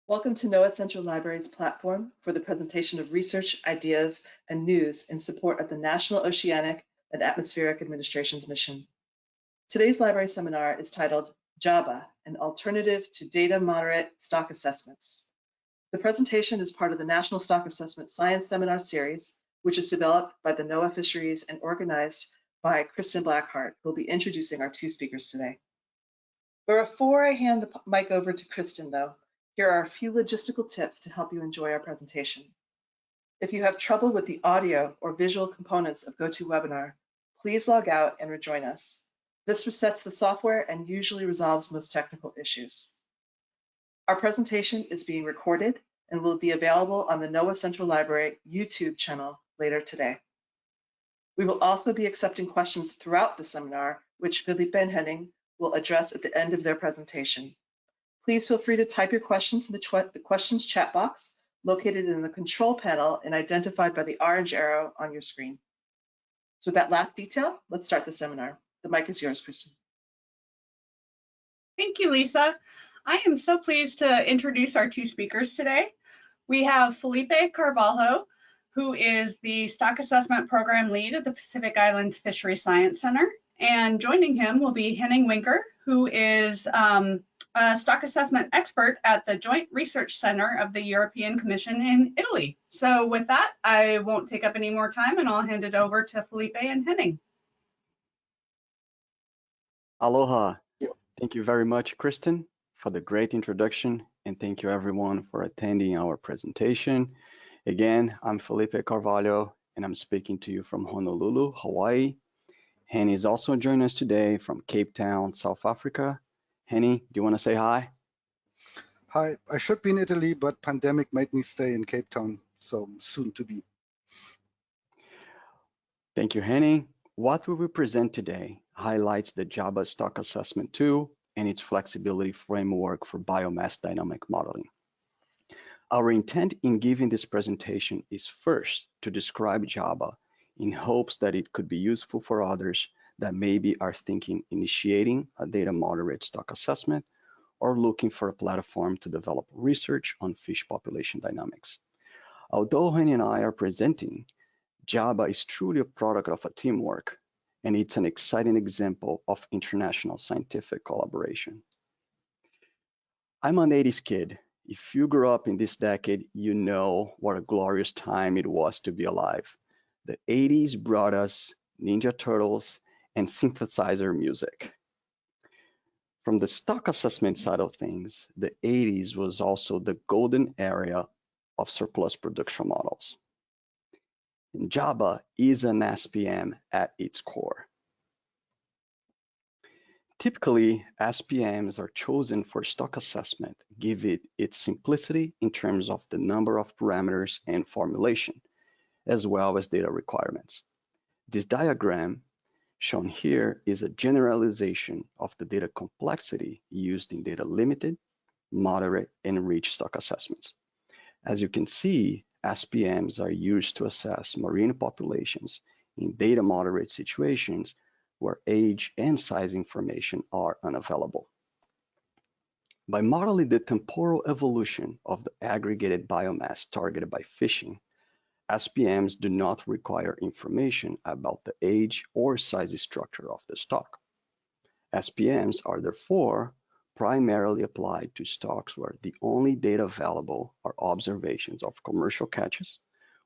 Welcome to NOAA Central Library's platform for the presentation of research, ideas, and news in support of the National Oceanic and Atmospheric Administration's mission. Today's library seminar is titled JABBA, an alternative to data moderate stock assessments. The presentation is part of the National Stock Assessment Science Seminar Series, which is developed by the NOAA Fisheries and organized by Kristen Blackheart, who will be introducing our two speakers today. Before I hand the mic over to Kristen, though, here are a few logistical tips to help you enjoy our presentation. If you have trouble with the audio or visual components of GoToWebinar, please log out and rejoin us. This resets the software and usually resolves most technical issues. Our presentation is being recorded and will be available on the NOAA Central Library YouTube channel later today. We will also be accepting questions throughout the seminar, which Felipe and Henning will address at the end of their presentation. Please feel free to type your questions in the questions chat box located in the control panel and identified by the orange arrow on your screen. So with that last detail, let's start the seminar. The mic is yours, Kristen. Thank you, Lisa. I am so pleased to introduce our two speakers today. We have Felipe Carvalho, who is the Stock Assessment Program Lead at the Pacific Islands Fishery Science Center. And joining him will be Henning, who is a stock assessment expert at the Joint Research Center of the European Commission in Italy. So with that, I won't take up any more time and I'll hand it over to Felipe and Henning. Aloha. Thank you very much, Kristen, for the great introduction, and thank you everyone for attending our presentation. Again, I'm Felipe Carvalho, and I'm speaking to you from Honolulu, Hawaii. Henning is also joining us today from Cape Town, South Africa. Henning, do you want to say hi? Hi, I should be in Italy, but pandemic made me stay in Cape Town, so soon to be. Thank you, Henning. What we will present today highlights the JABBA Stock Assessment tool and its flexibility framework for biomass dynamic modeling. Our intent in giving this presentation is first to describe JABBA in hopes that it could be useful for others that maybe are thinking initiating a data moderate stock assessment or looking for a platform to develop research on fish population dynamics. Although Henning and I are presenting, JABBA is truly a product of a teamwork, and it's an exciting example of international scientific collaboration. I'm an 80s kid. If you grew up in this decade, you know what a glorious time it was to be alive. The 80s brought us Ninja Turtles and synthesizer music. From the stock assessment side of things, the 80s was also the golden era of surplus production models. And JABBA is an SPM at its core. Typically, SPMs are chosen for stock assessment, given it its simplicity in terms of the number of parameters and formulation, as well as data requirements. This diagram shown here is a generalization of the data complexity used in data limited, moderate, and rich stock assessments. As you can see, SPMs are used to assess marine populations in data moderate situations where age and size information are unavailable. By modeling the temporal evolution of the aggregated biomass targeted by fishing, SPMs do not require information about the age or size structure of the stock. SPMs are therefore primarily applied to stocks where the only data available are observations of commercial catches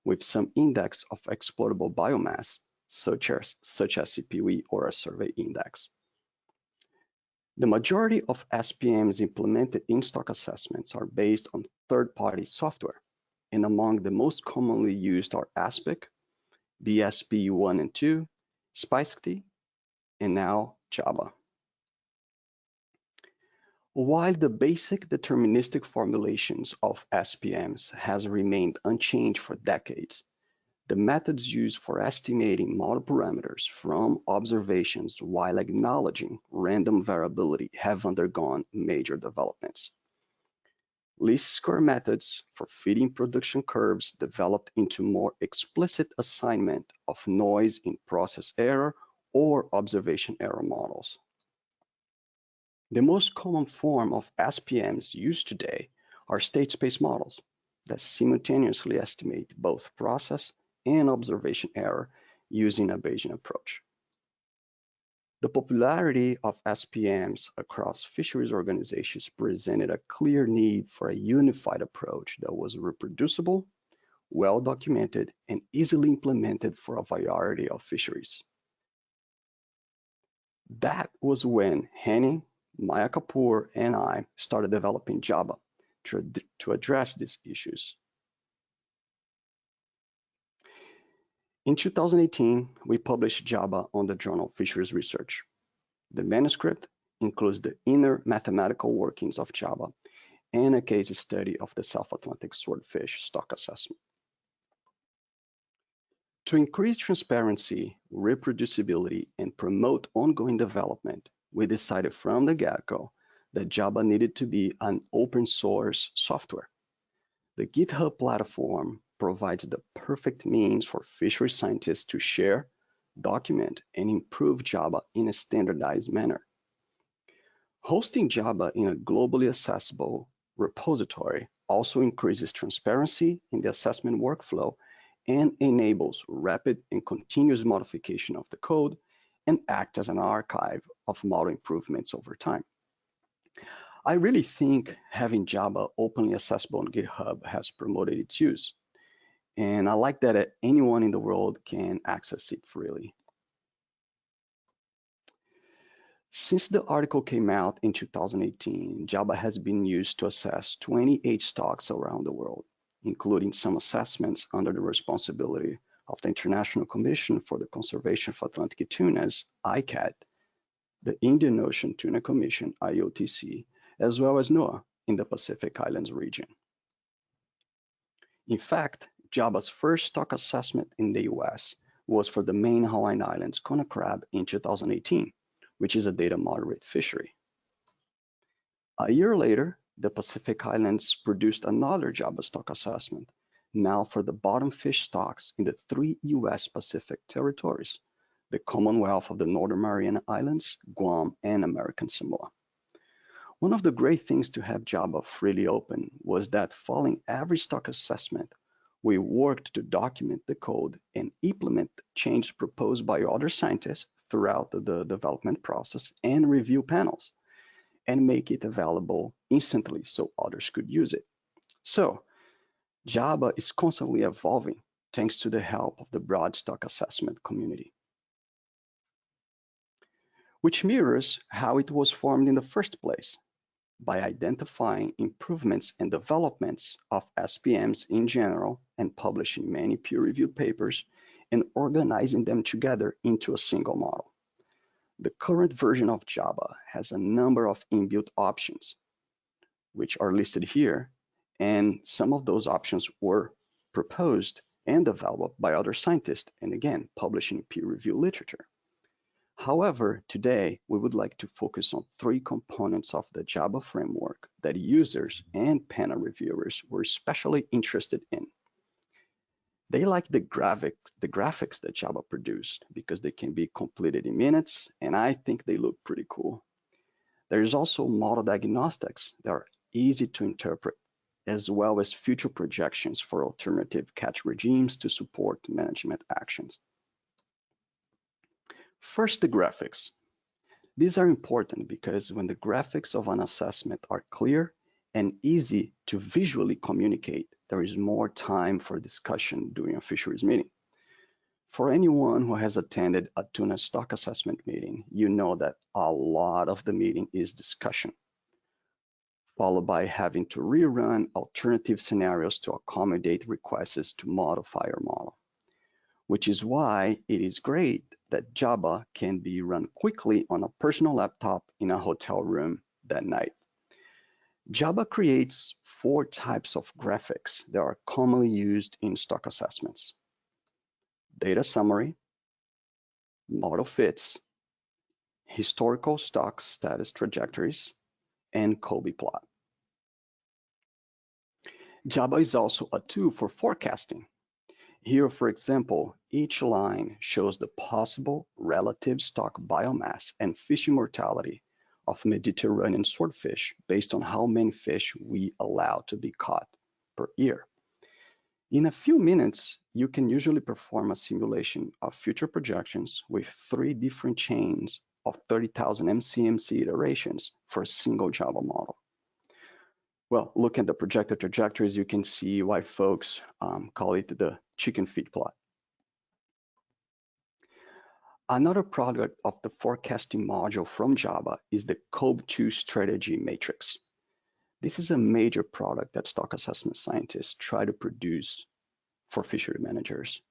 with some index of exploitable biomass, such as CPE or a survey index. The majority of SPMs implemented in stock assessments are based on third-party software, and among the most commonly used are ASPIC, BSP1 and 2, Spicety, and now JABBA. While the basic deterministic formulations of SPMs has remained unchanged for decades, the methods used for estimating model parameters from observations while acknowledging random variability have undergone major developments. Least square methods for fitting production curves developed into more explicit assignment of noise in process error or observation error models. The most common form of SPMs used today are state space models that simultaneously estimate both process and observation error using a Bayesian approach. The popularity of SPMs across fisheries organizations presented a clear need for a unified approach that was reproducible, well documented, and easily implemented for a variety of fisheries. That was when Henning, Maya Kapoor, and I started developing JABBA to address these issues. In 2018, we published JABBA on the journal Fisheries Research. The manuscript includes the inner mathematical workings of JABBA and a case study of the South Atlantic swordfish stock assessment. To increase transparency, reproducibility, and promote ongoing development, we decided from the get-go that JABBA needed to be an open source software. The GitHub platform provides the perfect means for fisheries scientists to share, document, and improve JABBA in a standardized manner. Hosting JABBA in a globally accessible repository also increases transparency in the assessment workflow and enables rapid and continuous modification of the code and act as an archive of model improvements over time. I really think having JABBA openly accessible on GitHub has promoted its use. And I like that anyone in the world can access it freely. Since the article came out in 2018, JABBA has been used to assess 28 stocks around the world, including some assessments under the responsibility of the International Commission for the Conservation of Atlantic Tunas, ICAT, the Indian Ocean Tuna Commission, IOTC, as well as NOAA in the Pacific Islands region. In fact, JABBA's first stock assessment in the US was for the main Hawaiian Islands Kona crab in 2018, which is a data moderate fishery. A year later, the Pacific Islands produced another JABBA stock assessment, now for the bottom fish stocks in the 3 US Pacific territories, the Commonwealth of the Northern Mariana Islands, Guam, and American Samoa. One of the great things to have JABBA freely open was that following every stock assessment, we worked to document the code and implement changes proposed by other scientists throughout the development process and review panels, and make it available instantly so others could use it. So, JABBA is constantly evolving thanks to the help of the broad stock assessment community, which mirrors how it was formed in the first place, by identifying improvements and developments of SPMs in general and publishing many peer-reviewed papers and organizing them together into a single model. The current version of JABBA has a number of inbuilt options, which are listed here, and some of those options were proposed and developed by other scientists, and again, published in peer-reviewed literature. However, today, we would like to focus on 3 components of the JABBA framework that users and panel reviewers were especially interested in. They like the graphics that JABBA produced because they can be completed in minutes, and I think they look pretty cool. There is also model diagnostics that are easy to interpret, as well as future projections for alternative catch regimes to support management actions. First, the graphics. These are important because when the graphics of an assessment are clear and easy to visually communicate, there is more time for discussion during a fisheries meeting. For anyone who has attended a tuna stock assessment meeting, you know that a lot of the meeting is discussion, followed by having to rerun alternative scenarios to accommodate requests to modify your model, which is why it is great that JABBA can be run quickly on a personal laptop in a hotel room that night. JABBA creates 4 types of graphics that are commonly used in stock assessments: data summary, model fits, historical stock status trajectories, and Colby plot. JABBA is also a tool for forecasting. Here, for example, each line shows the possible relative stock biomass and fishing mortality of Mediterranean swordfish based on how many fish we allow to be caught per year. In a few minutes, you can usually perform a simulation of future projections with 3 different chains of 30,000 MCMC iterations for a single JABBA model. Well, look at the projected trajectories, you can see why folks call it the chicken feed plot. Another product of the forecasting module from JABBA is the COBE2 strategy matrix. This is a major product that stock assessment scientists try to produce for fishery managers.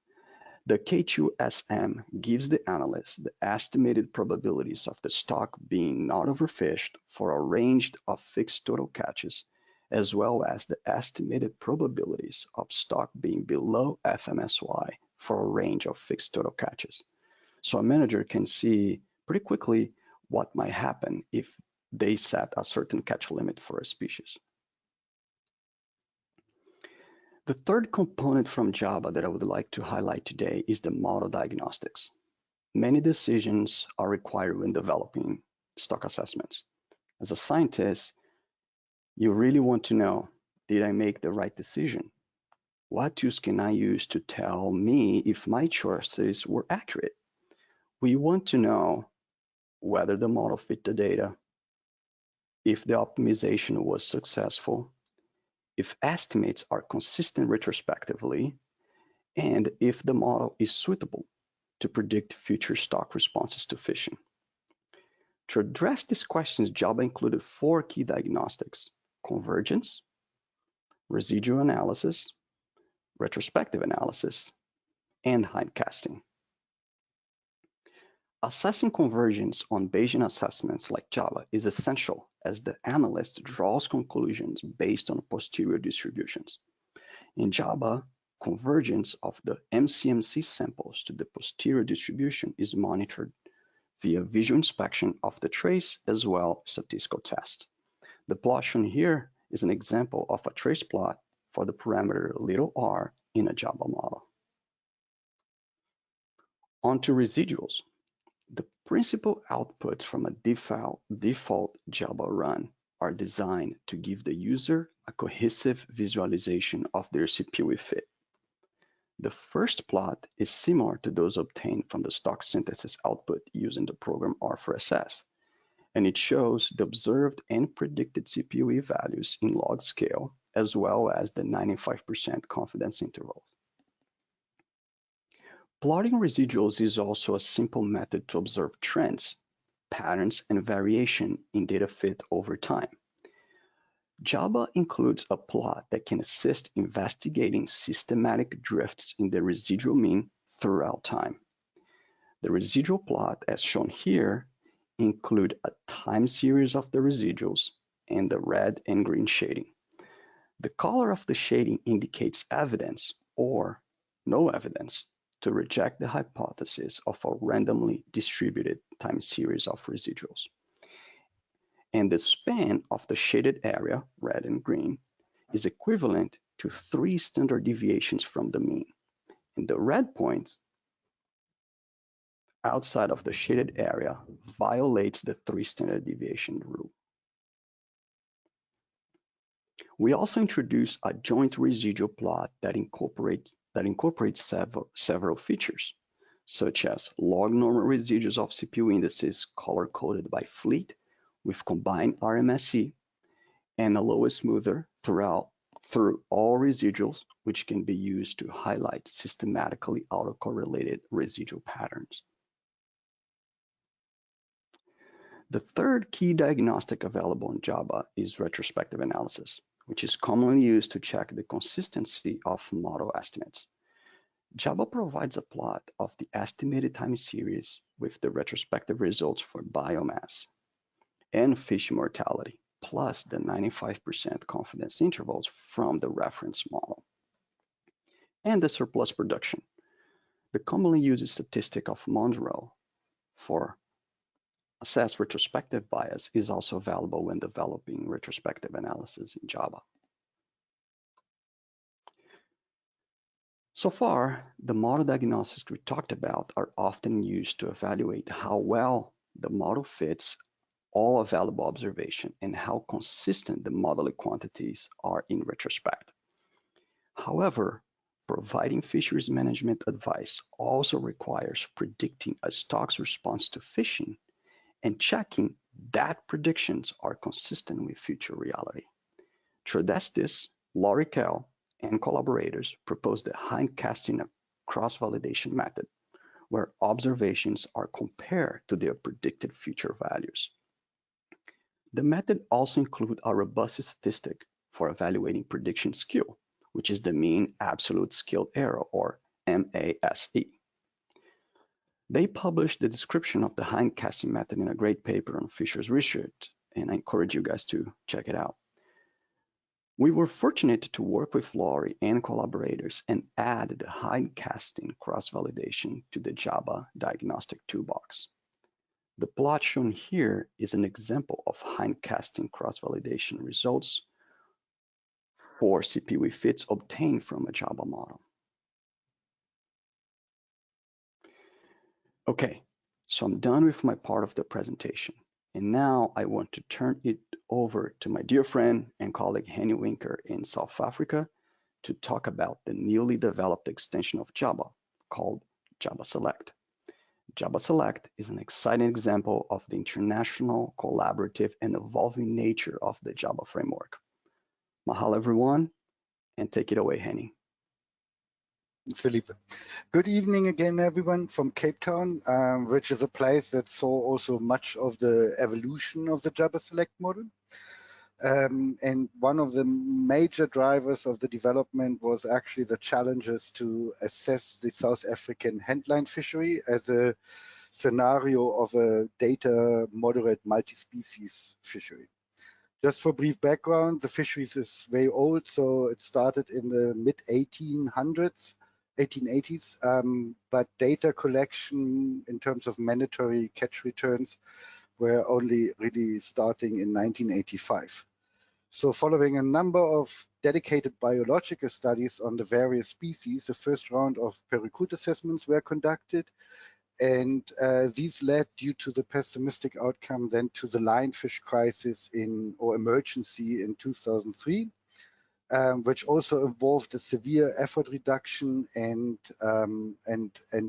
The K2SM gives the analyst the estimated probabilities of the stock being not overfished for a range of fixed total catches, as well as the estimated probabilities of stock being below FMSY for a range of fixed total catches. So a manager can see pretty quickly what might happen if they set a certain catch limit for a species. The third component from JABBA that I would like to highlight today is the model diagnostics. Many decisions are required when developing stock assessments. As a scientist, you really want to know, did I make the right decision? What tools can I use to tell me if my choices were accurate? We want to know whether the model fit the data, if the optimization was successful, if estimates are consistent retrospectively, and if the model is suitable to predict future stock responses to fishing. To address these questions, JABBA included 4 key diagnostics: convergence, residual analysis, retrospective analysis, and hindcasting. Assessing convergence on Bayesian assessments like JABBA is essential as the analyst draws conclusions based on posterior distributions. In JABBA, convergence of the MCMC samples to the posterior distribution is monitored via visual inspection of the trace as well as statistical tests. The plot shown here is an example of a trace plot for the parameter r in a JABBA model. On to residuals. The principal outputs from a default JABBA run are designed to give the user a cohesive visualization of their CPU fit. The first plot is similar to those obtained from the stock synthesis output using the program R4SS, and it shows the observed and predicted CPU values in log scale, as well as the 95% confidence intervals. Plotting residuals is also a simple method to observe trends, patterns, and variation in data fit over time. JABBA includes a plot that can assist investigating systematic drifts in the residual mean throughout time. The residual plot, as shown here, include a time series of the residuals and the red and green shading. The color of the shading indicates evidence or no evidence to reject the hypothesis of a randomly distributed time series of residuals. And the span of the shaded area, red and green, is equivalent to 3 standard deviations from the mean. And the red points outside of the shaded area violates the 3 standard deviation rule. We also introduced a joint residual plot that incorporates several features, such as log normal residuals of CPU indices color-coded by fleet with combined RMSE, and a lowest smoother through all residuals, which can be used to highlight systematically autocorrelated residual patterns. The third key diagnostic available in JABBA is retrospective analysis, which is commonly used to check the consistency of model estimates. JABBA provides a plot of the estimated time series with the retrospective results for biomass and fish mortality, plus the 95% confidence intervals from the reference model, and the surplus production. The commonly used statistic of Monroe for assess retrospective bias is also available when developing retrospective analysis in JABBA. So far, the model diagnostics we talked about are often used to evaluate how well the model fits all available observation and how consistent the modeled quantities are in retrospect. However, providing fisheries management advice also requires predicting a stock's response to fishing and checking that predictions are consistent with future reality. To address this, Laurie Kell and collaborators proposed the hindcasting cross-validation method, where observations are compared to their predicted future values. The method also includes a robust statistic for evaluating prediction skill, which is the mean absolute skill error, or MASE. They published the description of the hindcasting method in a great paper on Fisheries research, and I encourage you guys to check it out. We were fortunate to work with Laurie and collaborators and add the hindcasting cross-validation to the JABBA diagnostic toolbox. The plot shown here is an example of hindcasting cross-validation results for CPV fits obtained from a JABBA model. Okay, so I'm done with my part of the presentation. And now I want to turn it over to my dear friend and colleague Henning in South Africa to talk about the newly developed extension of JABBA called JABBA-SELECT. JABBA-SELECT is an exciting example of the international, collaborative, and evolving nature of the JABBA framework. Mahalo everyone, and take it away, Henning. It's Felipe. Good evening again, everyone, from Cape Town, which is a place that saw also much of the evolution of the JABBA-SELECT model. And one of the major drivers of the development was actually the challenges to assess the South African handline fishery as a scenario of a data moderate multi-species fishery. Just for brief background, the fisheries is very old, so it started in the mid-1880s, but data collection in terms of mandatory catch returns were only really starting in 1985. So following a number of dedicated biological studies on the various species, the first round of pericoot assessments were conducted, and these led, due to the pessimistic outcome, then to the lionfish crisis or emergency in 2003. Which also involved a severe effort reduction and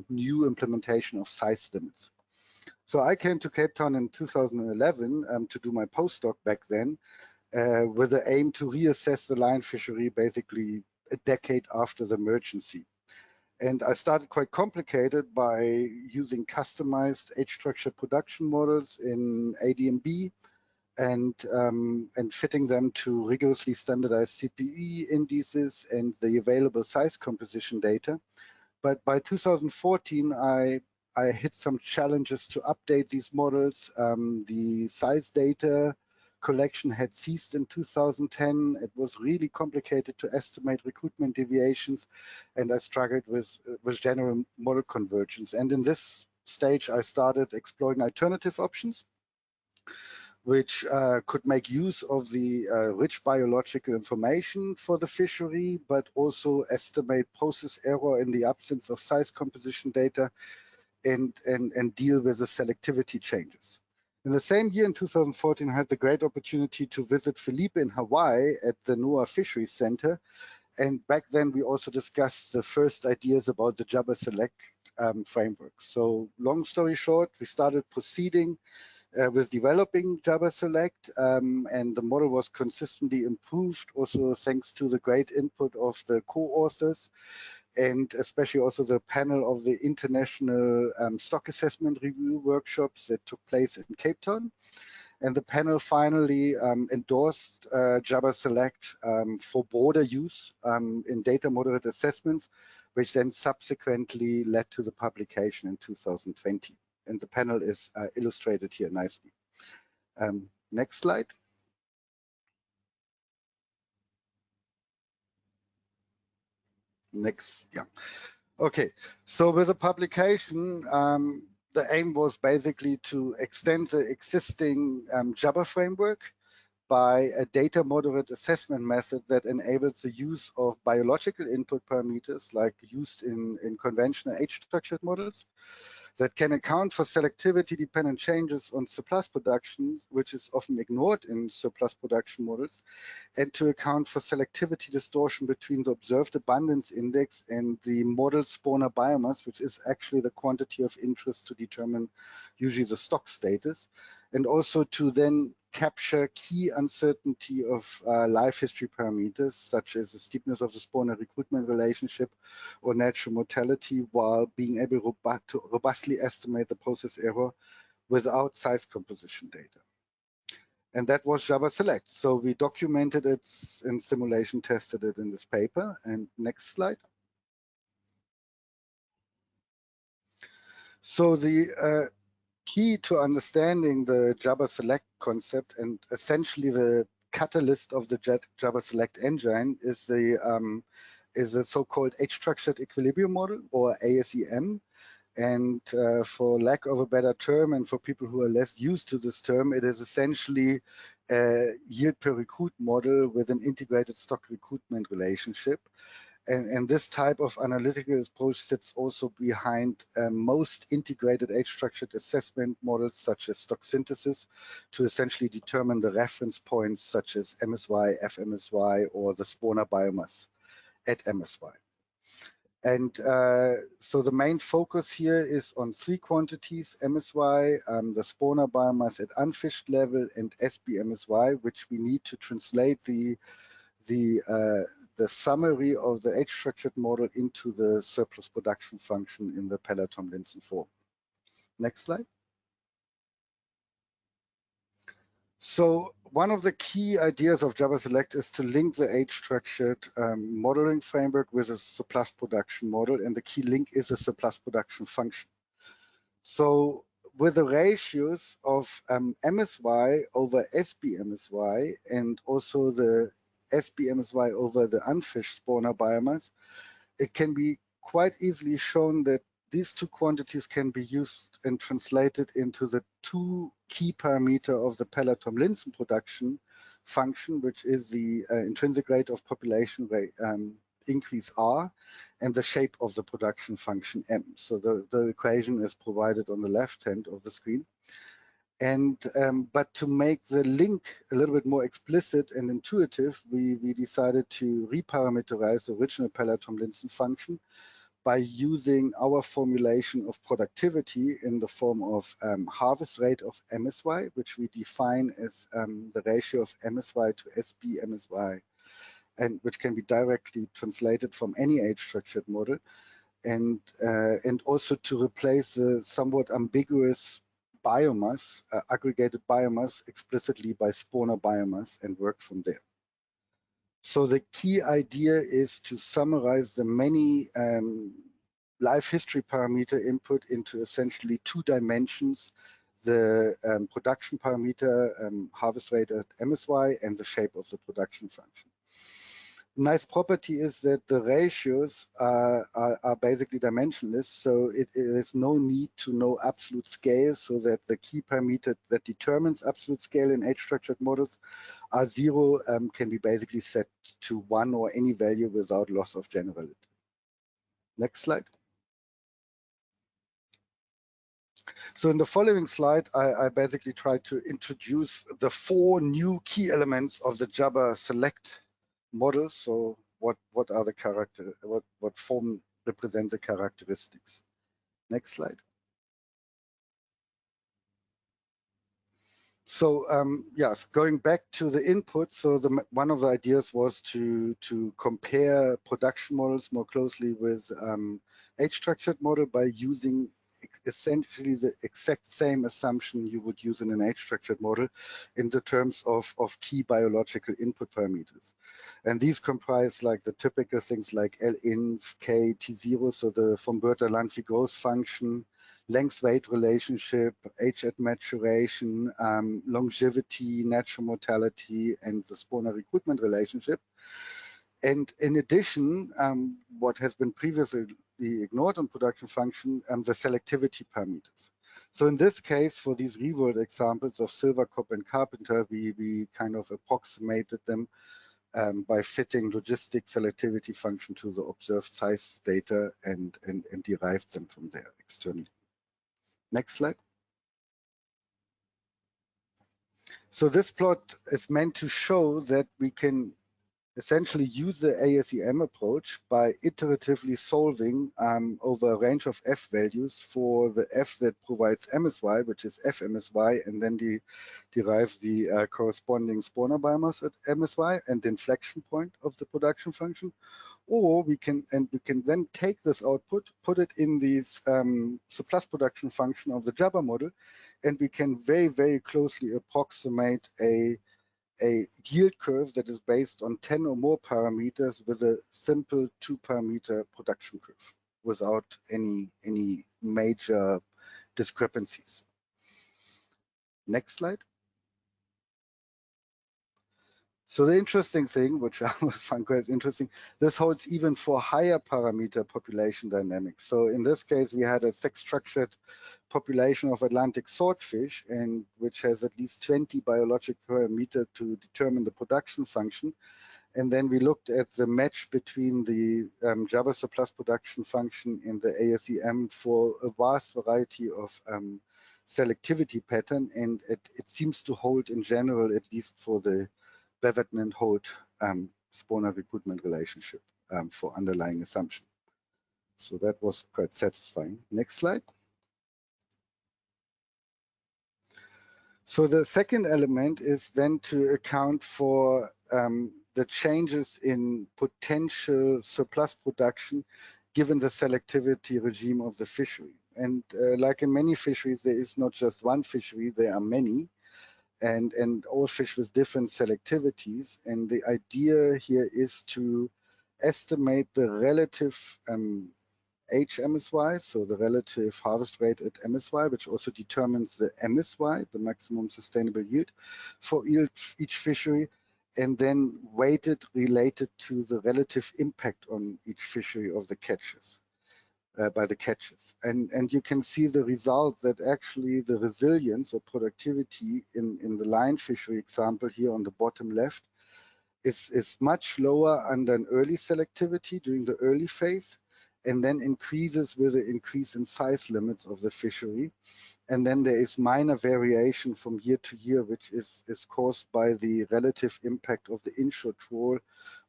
new implementation of size limits. So I came to Cape Town in 2011 to do my postdoc back then, with the aim to reassess the lion fishery basically a decade after the emergency. And I started quite complicated by using customized age-structured production models in ADMB, and fitting them to rigorously standardized CPE indices and the available size composition data. But by 2014, I hit some challenges to update these models. The size data collection had ceased in 2010. It was really complicated to estimate recruitment deviations, and I struggled with general model convergence. And in this stage, I started exploring alternative options, which could make use of the rich biological information for the fishery, but also estimate process error in the absence of size composition data and deal with the selectivity changes. In the same year, in 2014, I had the great opportunity to visit Felipe in Hawaii at the NOAA Fisheries Center. And back then, we also discussed the first ideas about the JABBA-SELECT framework. So long story short, we started proceeding with developing JABBA-SELECT, and the model was consistently improved, also thanks to the great input of the co-authors, and especially also the panel of the international stock assessment review workshops that took place in Cape Town. And the panel finally endorsed JABBA-SELECT for broader use in data moderate assessments, which then subsequently led to the publication in 2020. And the panel is illustrated here nicely. Next slide. Next, yeah. Okay, so with the publication, the aim was basically to extend the existing JABBA framework by a data moderate assessment method that enables the use of biological input parameters like used in conventional age-structured models, that can account for selectivity-dependent changes on surplus production, which is often ignored in surplus production models, and to account for selectivity distortion between the observed abundance index and the model spawner biomass, which is actually the quantity of interest to determine usually the stock status, and also to then capture key uncertainty of life history parameters, such as the steepness of the spawner recruitment relationship or natural mortality, while being able to robustly estimate the process error without size composition data. And that was JABBA-SELECT. So we documented it and simulation tested it in this paper. And next slide. So the key to understanding the JABBA-SELECT concept and essentially the catalyst of the JABBA-SELECT engine is the so-called age-structured equilibrium model, or ASEM. And for lack of a better term, and for people who are less used to this term, it is essentially a yield per recruit model with an integrated stock recruitment relationship. And this type of analytical approach sits also behind most integrated age-structured assessment models, such as stock synthesis, to essentially determine the reference points, such as MSY, FMSY, or the spawner biomass at MSY. And so the main focus here is on three quantities: MSY, the spawner biomass at unfished level, and SBMSY, which we need to translate the summary of the age-structured model into the surplus production function in the Pellet-Tomlinson form. Next slide. So one of the key ideas of JABBA-SELECT is to link the age-structured modeling framework with a surplus production model, and the key link is a surplus production function. So with the ratios of MSY over SBMSY and also the SBMSY over the unfished spawner biomass, it can be quite easily shown that these two quantities can be used and translated into the two key parameter of the Pellet-Tomlinson production function, which is the intrinsic rate of population rate, increase R, and the shape of the production function M. So the equation is provided on the left hand of the screen. And but to make the link a little bit more explicit and intuitive, we decided to reparameterize the original Pellet-Tomlinson function by using our formulation of productivity in the form of harvest rate of MSY, which we define as the ratio of MSY to SBMSY, and which can be directly translated from any age-structured model, and also to replace the somewhat ambiguous biomass, aggregated biomass, explicitly by spawner biomass and work from there. So the key idea is to summarize the many life history parameter input into essentially two dimensions: the production parameter, harvest rate at MSY, and the shape of the production function. Nice property is that the ratios are basically dimensionless, so it is no need to know absolute scale, so that the key parameter that determines absolute scale in age-structured models, R0, can be basically set to 1 or any value without loss of generality. Next slide. So in the following slide, I basically try to introduce the 4 new key elements of the JABBA-SELECT model. So what are the what form represents the characteristics? Next slide. So yes, going back to the input, so one of the ideas was to compare production models more closely with age-structured model by using essentially the exact same assumption you would use in an age-structured model in the terms of key biological input parameters. And these comprise like the typical things like L-inf, K, T0, so the von Bertalanffy growth function, length-weight relationship, age at maturation, longevity, natural mortality, and the spawner recruitment relationship. And in addition, what has been previously ignored on production function, the selectivity parameters. So in this case, for these real-world examples of Silverkop and Carpenter, we kind of approximated them by fitting logistic selectivity function to the observed size data and derived them from there externally. Next slide. So this plot is meant to show that we can essentially use the ASEM approach by iteratively solving over a range of F values for the F that provides MSY, which is FMSY, and then derive the corresponding spawner biomass at MSY and the inflection point of the production function. Or we can then take this output, put it in the surplus production function of the JABBA model, and we can very, very closely approximate a yield curve that is based on 10 or more parameters with a simple 2-parameter production curve without any major discrepancies. Next slide. So the interesting thing, which I found quite interesting, this holds even for higher parameter population dynamics. So in this case, we had a sex-structured population of Atlantic swordfish, and which has at least 20 biologic parameters to determine the production function. And then we looked at the match between the JABBA surplus production function and the ASEM for a vast variety of selectivity pattern, and it seems to hold in general, at least for the Beverton and Holt spawner recruitment relationship for underlying assumption. So that was quite satisfying. Next slide. So the second element is then to account for the changes in potential surplus production given the selectivity regime of the fishery. And like in many fisheries, there is not just one fishery, there are many. And all fish with different selectivities. And the idea here is to estimate the relative HMSY, so the relative harvest rate at MSY, which also determines the MSY, the maximum sustainable yield for each fishery, and then weight it related to the relative impact on each fishery of the catches. By the catches. And you can see the result that actually the resilience or productivity in the line fishery example here on the bottom left is much lower under an early selectivity during the early phase, and then increases with the increase in size limits of the fishery. And then there is minor variation from year to year, which is caused by the relative impact of the inshore trawl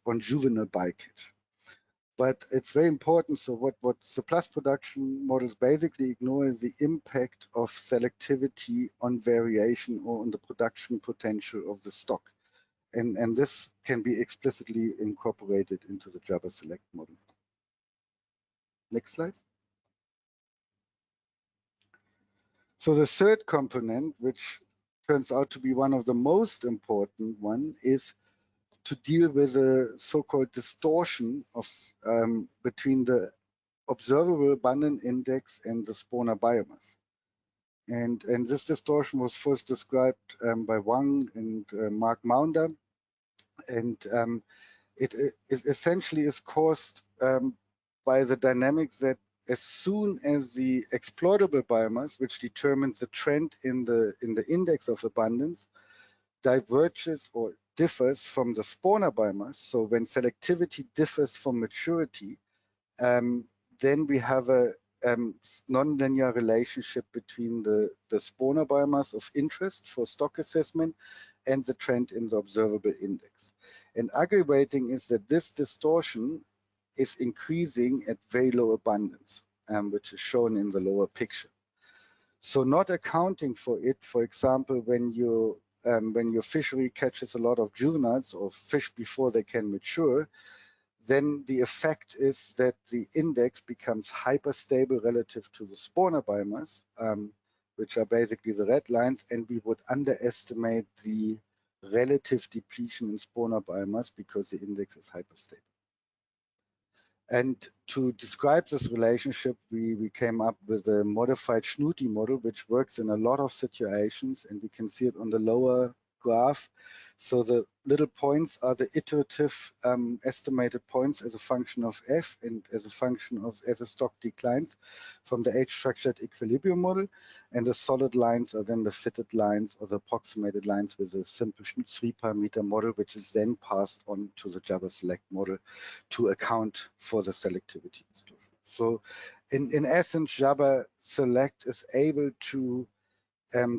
on juvenile bycatch. But it's very important. So what surplus production models basically ignore is the impact of selectivity on variation or on the production potential of the stock. And this can be explicitly incorporated into the JABBA-SELECT model. Next slide. So the third component, which turns out to be one of the most important one, is to deal with a so-called distortion of between the observable abundant index and the spawner biomass. And this distortion was first described by Wang and Mark Maunder. And it essentially is caused by the dynamics that as soon as the exploitable biomass, which determines the trend in the index of abundance, diverges or differs from the spawner biomass, so when selectivity differs from maturity, then we have a non-linear relationship between the spawner biomass of interest for stock assessment and the trend in the observable index. And aggravating is that this distortion is increasing at very low abundance, which is shown in the lower picture. So not accounting for it, for example, when your fishery catches a lot of juveniles or fish before they can mature, then the effect is that the index becomes hyperstable relative to the spawner biomass, which are basically the red lines, and we would underestimate the relative depletion in spawner biomass because the index is hyperstable. And to describe this relationship, we came up with a modified Schnute model, which works in a lot of situations, and we can see it on the lower graph. So the little points are the iterative estimated points as a function of f and as a function of as the stock declines from the age-structured equilibrium model. And the solid lines are then the fitted lines or the approximated lines with a simple 3-parameter model, which is then passed on to the JABBA-SELECT model to account for the selectivity distortion. So in essence, JABBA-SELECT is able to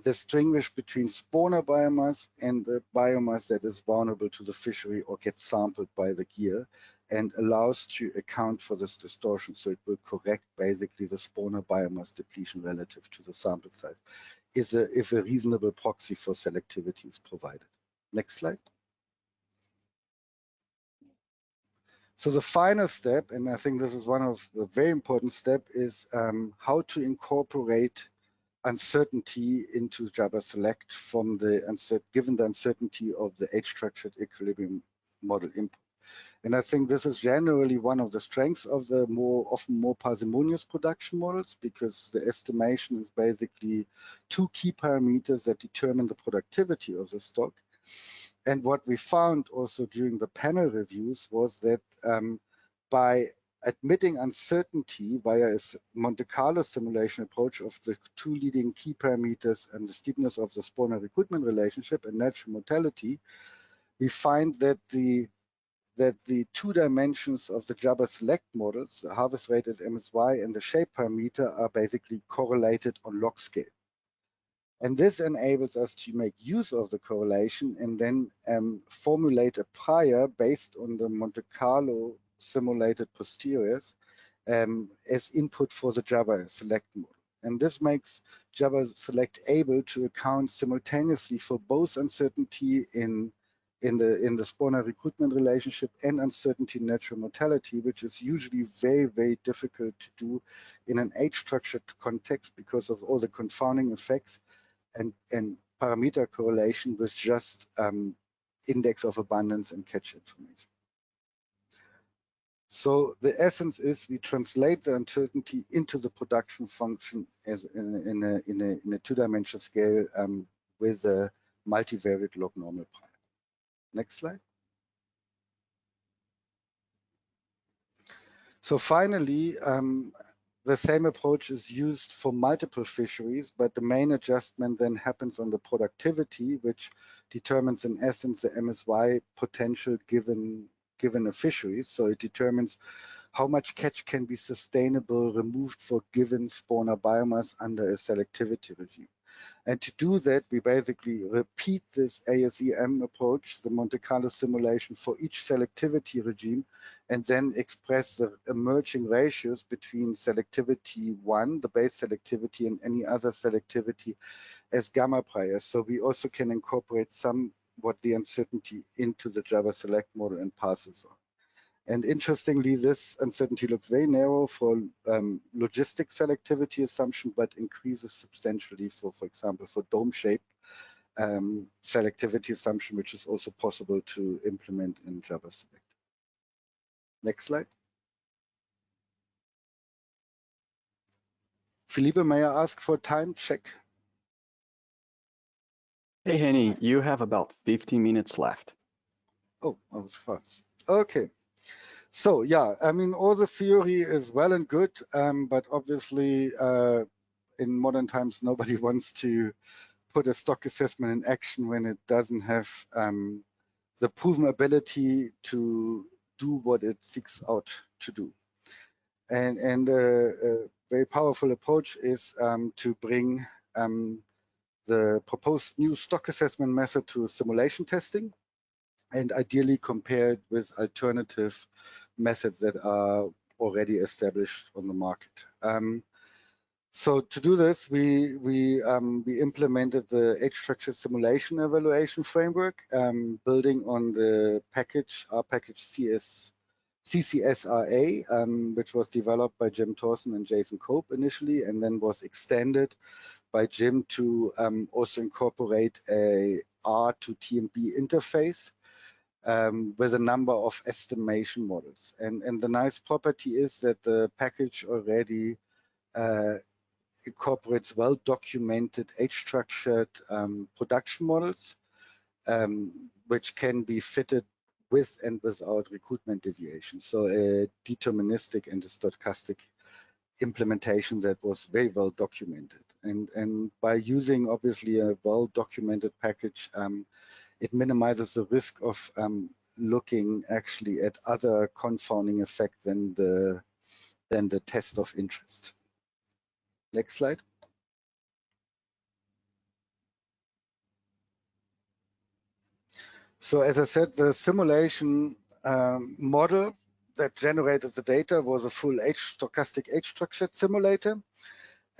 distinguish between spawner biomass and the biomass that is vulnerable to the fishery or gets sampled by the gear, and allows to account for this distortion. So it will correct basically the spawner biomass depletion relative to the sample size if a reasonable proxy for selectivity is provided. Next slide. So the final step, and I think this is one of the very important step, is how to incorporate uncertainty into JABBA-SELECT from the given the uncertainty of the age-structured equilibrium model input. And I think this is generally one of the strengths of the often more parsimonious production models, because the estimation is basically 2 key parameters that determine the productivity of the stock. And what we found also during the panel reviews was that by admitting uncertainty via a Monte Carlo simulation approach of the 2 leading key parameters and the steepness of the spawner recruitment relationship and natural mortality, we find that the 2 dimensions of the JABBA-SELECT models, the harvest rate as MSY and the shape parameter, are basically correlated on log scale. And this enables us to make use of the correlation and then formulate a prior based on the Monte Carlo simulated posteriors as input for the JABBA-SELECT model. And this makes JABBA-SELECT able to account simultaneously for both uncertainty in the spawner recruitment relationship and uncertainty in natural mortality, which is usually very, very difficult to do in an age-structured context because of all the confounding effects and parameter correlation with just index of abundance and catch information. So the essence is we translate the uncertainty into the production function as in a 2-dimensional scale with a multivariate log normal prior. Next slide. So finally, the same approach is used for multiple fisheries, but the main adjustment then happens on the productivity, which determines in essence the MSY potential given a fishery. So it determines how much catch can be sustainable removed for given spawner biomass under a selectivity regime. And to do that, we basically repeat this ASEM approach, the Monte Carlo simulation, for each selectivity regime, and then express the emerging ratios between selectivity 1, the base selectivity, and any other selectivity as gamma priors. So we also can incorporate somewhat the uncertainty into the JABBA-SELECT model and pass this on. And interestingly, this uncertainty looks very narrow for logistic selectivity assumption, but increases substantially for example, for dome-shaped selectivity assumption, which is also possible to implement in JABBA-SELECT. Next slide. Felipe, may I ask for a time check? Hey, Henning, you have about 15 minutes left. Oh, I was fast. Okay. So yeah, I mean, all the theory is well and good, but obviously in modern times, nobody wants to put a stock assessment in action when it doesn't have the proven ability to do what it seeks out to do. And a very powerful approach is to bring the proposed new stock assessment method to simulation testing, and ideally compared with alternative methods that are already established on the market. So to do this, we implemented the age-structured simulation evaluation framework, building on the package, our package CCSRA, which was developed by Jim Thorson and Jason Cope initially, and then was extended by Jim to also incorporate a R to TMB interface with a number of estimation models. And the nice property is that the package already incorporates well-documented age-structured production models which can be fitted with and without recruitment deviation. So a deterministic and a stochastic implementation that was very well documented. And by using obviously a well documented package, it minimizes the risk of looking actually at other confounding effects than the test of interest. Next slide. So as I said, the simulation model that generated the data was a full stochastic age-structured simulator,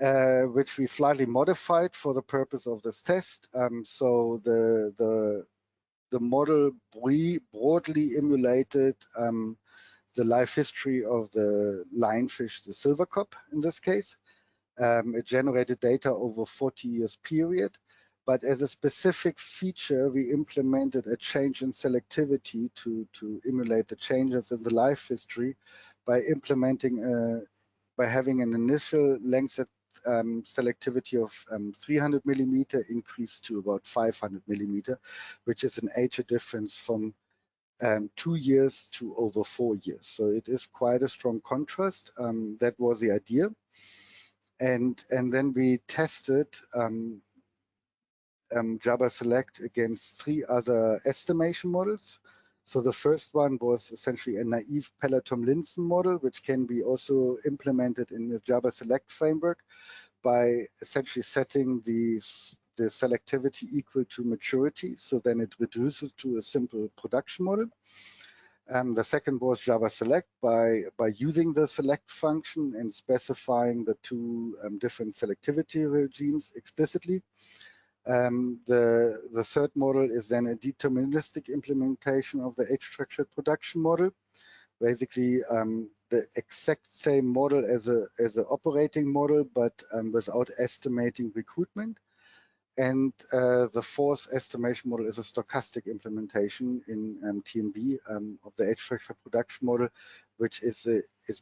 which we slightly modified for the purpose of this test. So the model broadly emulated the life history of the lionfish, the silvercup in this case. It generated data over 40 years period, but as a specific feature, we implemented a change in selectivity to emulate the changes in the life history by having an initial length selectivity of 300 millimeter increased to about 500 millimeter, which is an age difference from 2 years to over 4 years. So it is quite a strong contrast. That was the idea. And then we tested JABBA-SELECT against 3 other estimation models. So the first one was essentially a naive Pellet-Tomlinson model, which can be also implemented in the JABBA-SELECT framework by essentially setting the selectivity equal to maturity. So then it reduces to a simple production model. The second was JABBA-SELECT by using the select function and specifying the 2 different selectivity regimes explicitly. The third model is then a deterministic implementation of the age-structured production model. Basically, the exact same model as an operating model, but without estimating recruitment. And the fourth estimation model is a stochastic implementation in TMB of the age-structured production model, which is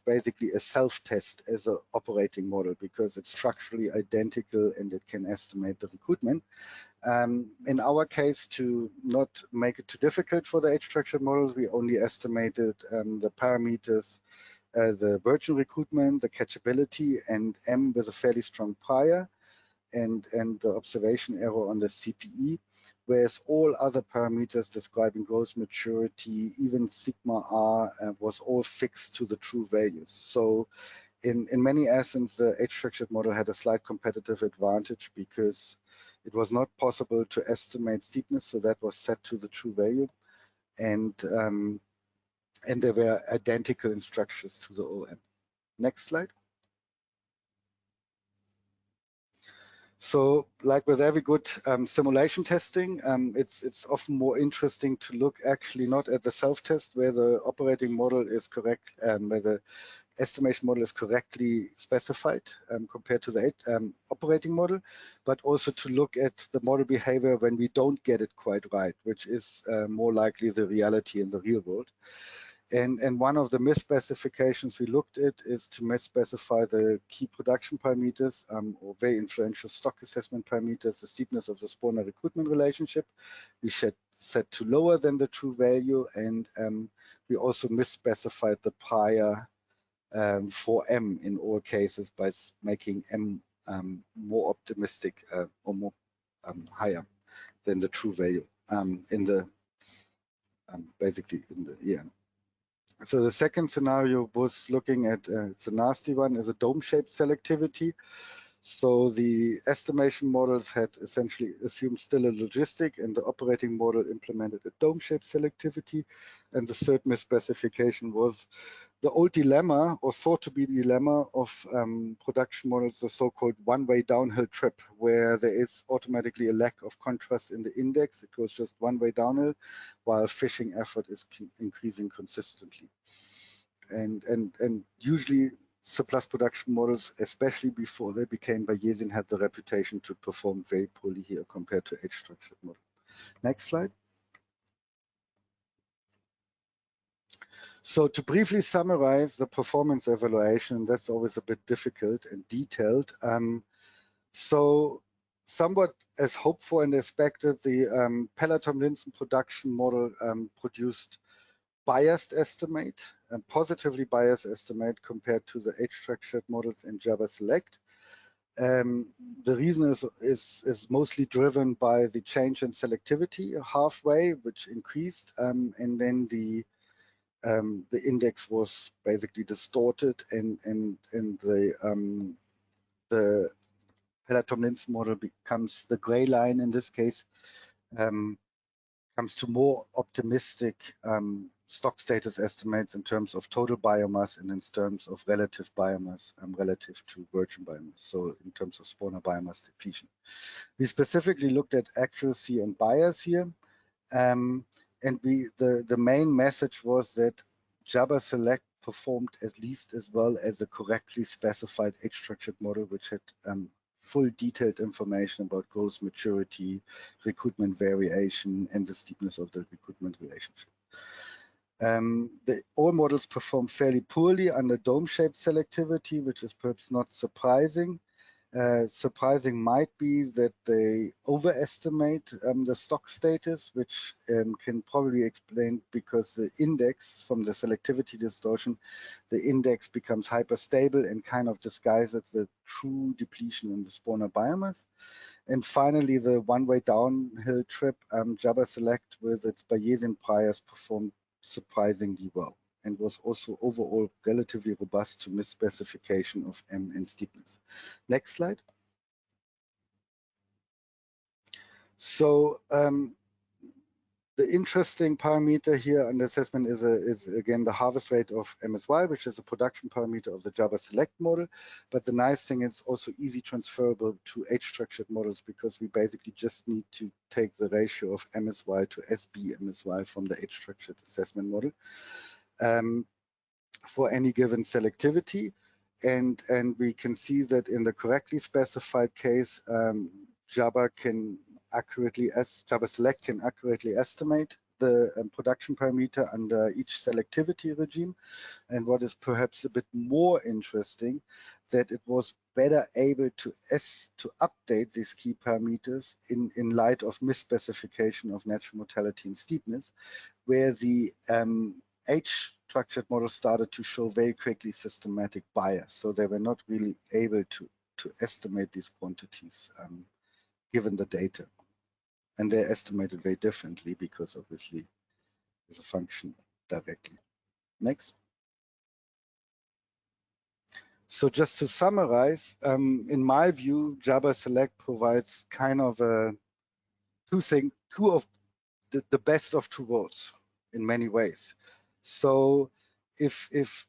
basically a self-test as an operating model because it's structurally identical and it can estimate the recruitment. In our case, to not make it too difficult for the age-structured models, we only estimated the parameters, the virgin recruitment, the catchability, and M with a fairly strong prior, and the observation error on the CPE, whereas all other parameters describing growth maturity, even sigma R, was all fixed to the true values. So in many essence, the age-structured model had a slight competitive advantage because it was not possible to estimate steepness, so that was set to the true value, and there were identical instructions to the OM. Next slide. So, like with every good simulation testing, it's often more interesting to look actually not at the self-test where the operating model is correct, where the estimation model is correctly specified compared to the operating model, but also to look at the model behavior when we don't get it quite right, which is more likely the reality in the real world. And one of the misspecifications we looked at is to misspecify the key production parameters or very influential stock assessment parameters, the steepness of the spawner recruitment relationship. We set to lower than the true value, and we also misspecified the prior for M in all cases by making M more optimistic or more higher than the true value basically in the EM. So the second scenario was looking at, it's a nasty one, is a dome-shaped selectivity. So the estimation models had essentially assumed still a logistic, and the operating model implemented a dome-shaped selectivity. And the third misspecification was the old dilemma, or thought to be the dilemma of production models, the so-called one-way downhill trip, where there is automatically a lack of contrast in the index. It goes just one way downhill, while fishing effort is increasing consistently. And usually surplus production models, especially before they became Bayesian, had the reputation to perform very poorly here compared to age-structured model. Next slide. So to briefly summarize the performance evaluation, that's always a bit difficult and detailed. So somewhat as hoped for and expected, the Pellet-Tomlinson production model produced biased estimate, and positively biased estimate compared to the age-structured models in JABBA-SELECT. The reason is mostly driven by the change in selectivity halfway, which increased, and then the index was basically distorted, and the Pellet-Tomlinson model becomes the gray line in this case, comes to more optimistic stock status estimates in terms of total biomass and in terms of relative biomass relative to virgin biomass, so in terms of spawner biomass depletion. We specifically looked at accuracy and bias here, and the main message was that JABBA-SELECT performed at least as well as a correctly specified age-structured model, which had full detailed information about growth maturity, recruitment variation, and the steepness of the recruitment relationship. All models perform fairly poorly under dome-shaped selectivity, which is perhaps not surprising. Surprising might be that they overestimate the stock status, which can probably explain because the index from the selectivity distortion, the index becomes hyperstable and kind of disguises the true depletion in the spawner biomass. And finally, the one-way downhill trip, JABBA-SELECT with its Bayesian priors performed surprisingly well, and was also overall relatively robust to misspecification of M and steepness. Next slide. So the interesting parameter here under assessment is again the harvest rate of MSY, which is a production parameter of the JABBA-SELECT model. But the nice thing is also easy transferable to age-structured models, because we basically just need to take the ratio of MSY to SB MSY from the age-structured assessment model for any given selectivity. And we can see that in the correctly specified case, JABBA-SELECT can accurately estimate the production parameter under each selectivity regime. And what is perhaps a bit more interesting, that it was better able to update these key parameters in light of misspecification of natural mortality and steepness, where the age-structured model started to show very quickly systematic bias. So they were not really able to estimate these quantities given the data. And they're estimated very differently because obviously there's a function directly. Next. So just to summarize, in my view, JABBA-SELECT provides kind of two of the best of two worlds in many ways. So if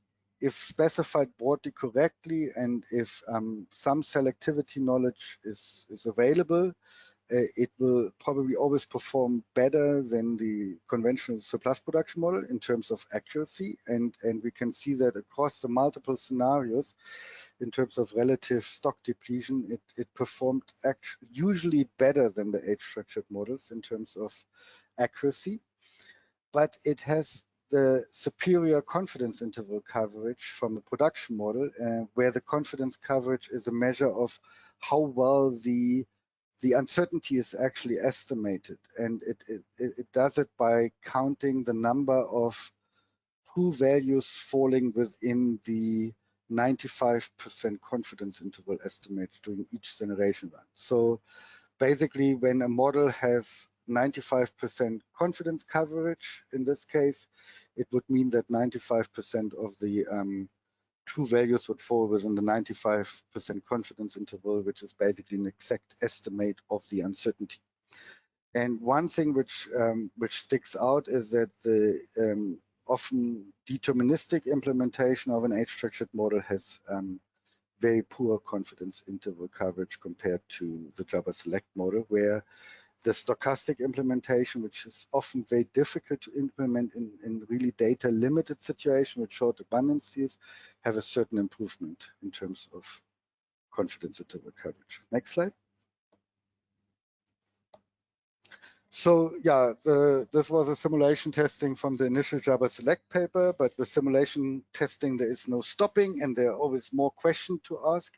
specified broadly correctly, and if some selectivity knowledge is available, it will probably always perform better than the conventional surplus production model in terms of accuracy. And we can see that across the multiple scenarios, in terms of relative stock depletion, it performed usually better than the age-structured models in terms of accuracy. But it has the superior confidence interval coverage from the production model, where the confidence coverage is a measure of how well the uncertainty is actually estimated. And it does it by counting the number of true values falling within the 95% confidence interval estimate during each generation run. So basically, when a model has 95% confidence coverage, in this case, it would mean that 95% of the true values would fall within the 95% confidence interval, which is basically an exact estimate of the uncertainty. And one thing which sticks out is that the often deterministic implementation of an age-structured model has very poor confidence interval coverage compared to the JABBA-SELECT model, where the stochastic implementation, which is often very difficult to implement in really data limited situation with short abundances, have a certain improvement in terms of confidence interval coverage. Next slide. So yeah, this was a simulation testing from the initial JABBA-SELECT paper, but with simulation testing, there is no stopping and there are always more questions to ask.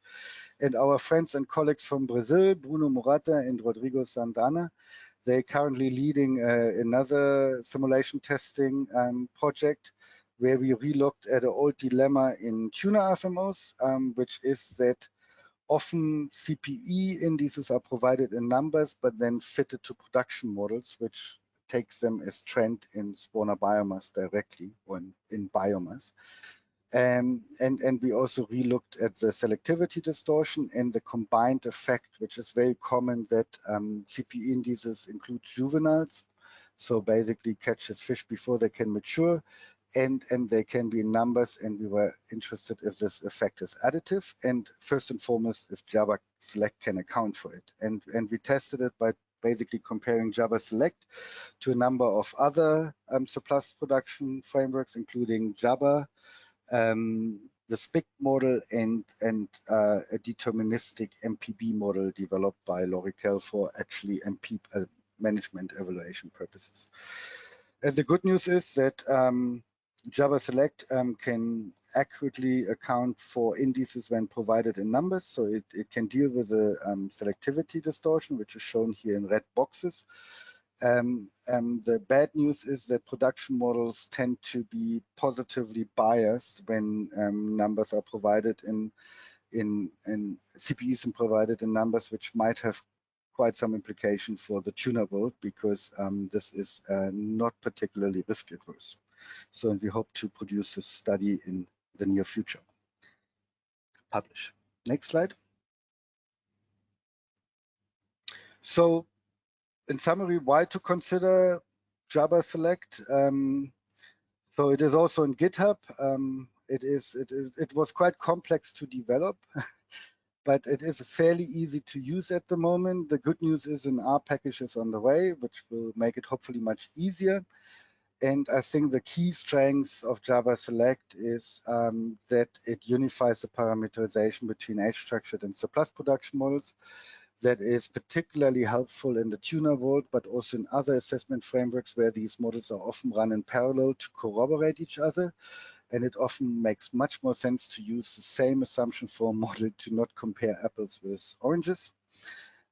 And our friends and colleagues from Brazil, Bruno Murata and Rodrigo Santana, they're currently leading another simulation testing project where we relooked at an old dilemma in tuna FMOs, which is that often CPE indices are provided in numbers, but then fitted to production models, which takes them as trend in spawner biomass directly or in biomass. And we also relooked at the selectivity distortion and the combined effect, which is very common that CPE indices include juveniles. So basically catches fish before they can mature, and they can be in numbers, and we were interested if this effect is additive, and first and foremost, if JABBA-SELECT can account for it. And we tested it by basically comparing JABBA-SELECT to a number of other surplus production frameworks, including JABBA, the SPIC model, and a deterministic MPB model developed by L'Oréal for actually MP management evaluation purposes. And the good news is that JABBA-SELECT can accurately account for indices when provided in numbers. So it can deal with the selectivity distortion, which is shown here in red boxes. The bad news is that production models tend to be positively biased when numbers are provided in CPEs and provided in numbers, which might have quite some implication for the tuna world, because this is not particularly risk adverse. So we hope to produce this study in the near future. Publish. Next slide. So in summary, why to consider JABBA-SELECT? So it is also in GitHub. It was quite complex to develop, but it is fairly easy to use at the moment. The good news is an R package is on the way, which will make it hopefully much easier. And I think the key strengths of JABBA-SELECT is that it unifies the parameterization between age-structured and surplus production models. That is particularly helpful in the tuna world, but also in other assessment frameworks where these models are often run in parallel to corroborate each other. And it often makes much more sense to use the same assumption for a model to not compare apples with oranges.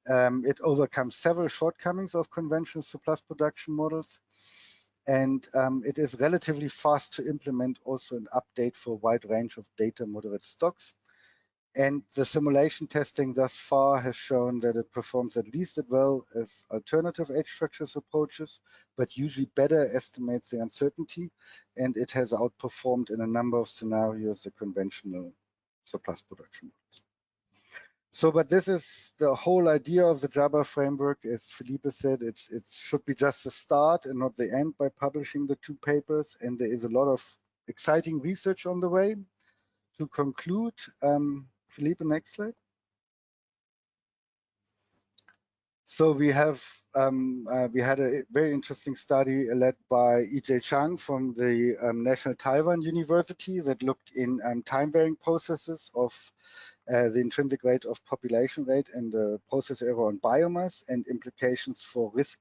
It overcomes several shortcomings of conventional surplus production models. And it is relatively fast to implement, also an update for a wide range of data moderate stocks. And the simulation testing thus far has shown that it performs at least as well as alternative age structures approaches, but usually better estimates the uncertainty. And it has outperformed in a number of scenarios the conventional surplus production models. So, but this is the whole idea of the JABBA framework. As Felipe said, it should be just the start and not the end by publishing the 2 papers. And there is a lot of exciting research on the way. To conclude, Felipe, next slide. So we have we had a very interesting study led by E.J. Chang from the National Taiwan University that looked in time varying processes of the intrinsic rate of population rate and the process error on biomass and implications for risk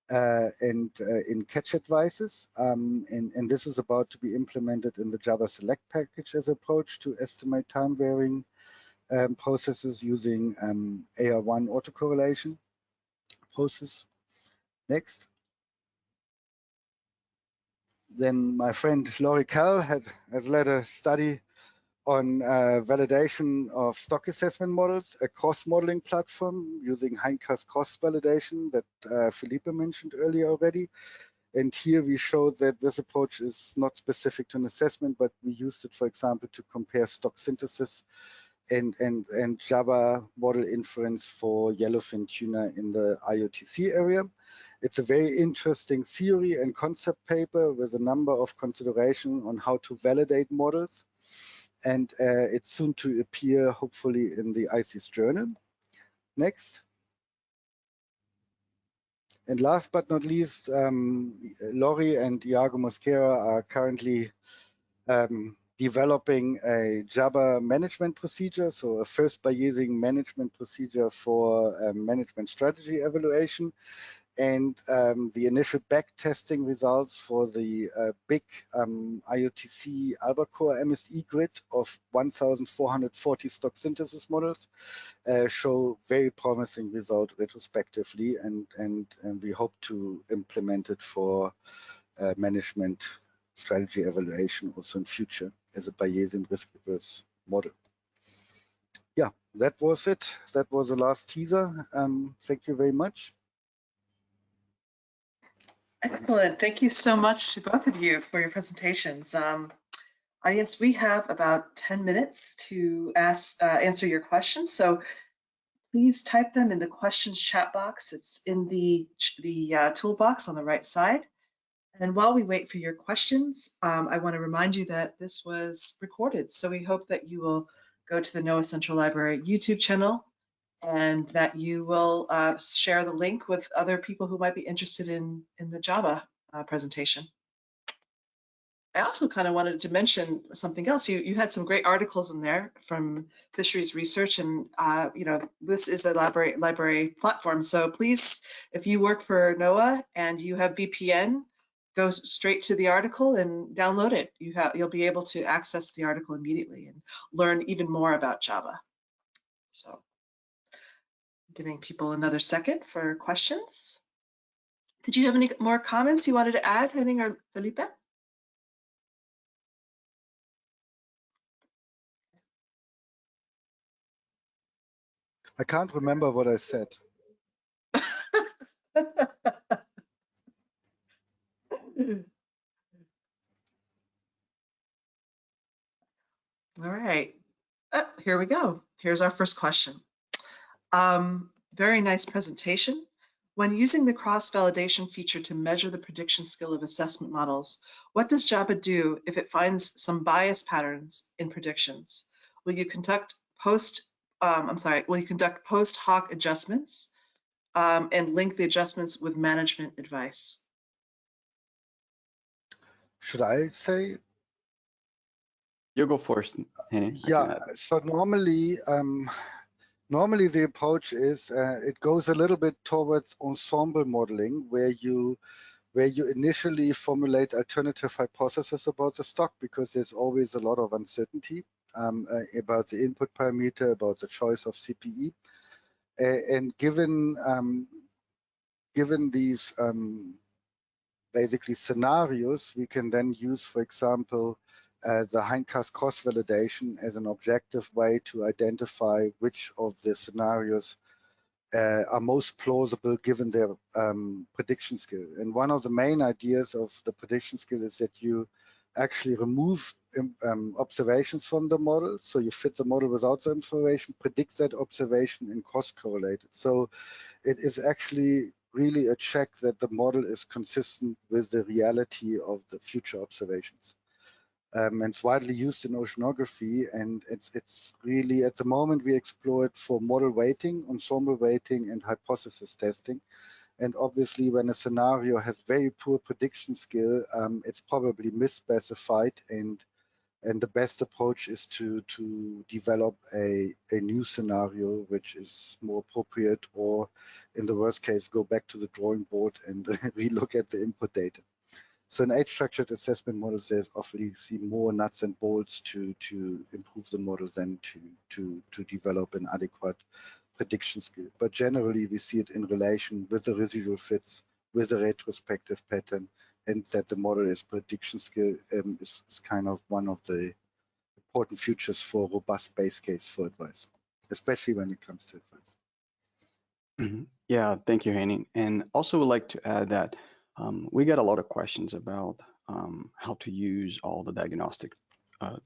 and in catch advices. And this is about to be implemented in the JABBA-SELECT package as approach to estimate time varying processes using AR1 autocorrelation process. Next. Then my friend L'Oréal has led a study on validation of stock assessment models, a cross-modeling platform using Hindcast cross-validation that Felipe mentioned earlier already. And here we showed that this approach is not specific to an assessment, but we used it, for example, to compare stock synthesis and JABBA model inference for yellowfin tuna in the IOTC area. It's a very interesting theory and concept paper with a number of considerations on how to validate models. And it's soon to appear, hopefully, in the ICES journal. Next. And last but not least, Lori and Iago Mosquera are currently developing a JABBA management procedure, so a first Bayesian management procedure for management strategy evaluation. And the initial back testing results for the big IOTC AlbaCore MSE grid of 1,440 stock synthesis models show very promising result retrospectively, and we hope to implement it for management strategy evaluation also in future as a Bayesian risk reverse model. Yeah, that was it. That was the last teaser. Thank you very much. Excellent. Thank you so much to both of you for your presentations. Audience, we have about 10 minutes to answer your questions. So please type them in the questions chat box. It's in the toolbox on the right side. And while we wait for your questions, I want to remind you that this was recorded. So we hope that you will go to the NOAA Central Library YouTube channel and that you will share the link with other people who might be interested in the JABBA presentation. I also kind of wanted to mention something else. You had some great articles in there from Fisheries Research, and you know, this is a library platform. So please, if you work for NOAA and you have VPN, go straight to the article and download it. You'll be able to access the article immediately and learn even more about JABBA. So, giving people another second for questions. Did you have any more comments you wanted to add, Henning or Felipe? I can't remember what I said. All right, here we go. Here's our first question. Very nice presentation. When using the cross-validation feature to measure the prediction skill of assessment models, what does JABBA do if it finds some bias patterns in predictions? Will you conduct post hoc adjustments and link the adjustments with management advice? Should I say? You go first, Henning. Yeah, so normally the approach is it goes a little bit towards ensemble modeling, where you initially formulate alternative hypotheses about the stock, because there's always a lot of uncertainty about the input parameter, about the choice of CPE, and given these basically scenarios, we can then use, for example, the hindcast cross validation as an objective way to identify which of the scenarios are most plausible given their prediction skill. And one of the main ideas of the prediction skill is that you actually remove observations from the model. So you fit the model without the information, predict that observation, and cross-correlate it. So it is actually really a check that the model is consistent with the reality of the future observations. And it's widely used in oceanography, and it's really, at the moment, we explore it for model weighting, ensemble weighting, and hypothesis testing. And obviously, when a scenario has very poor prediction skill, it's probably misspecified, and the best approach is to develop a new scenario which is more appropriate, or in the worst case, go back to the drawing board and relook at the input data. So in age-structured assessment models, there's obviously more nuts and bolts to improve the model than to develop an adequate prediction skill. But generally, we see it in relation with the residual fits, with the retrospective pattern, and that the model is prediction skill is kind of one of the important features for robust base case for advice, especially when it comes to advice. Mm-hmm. Yeah, thank you, Henning. And also would like to add that we get a lot of questions about how to use all the diagnostic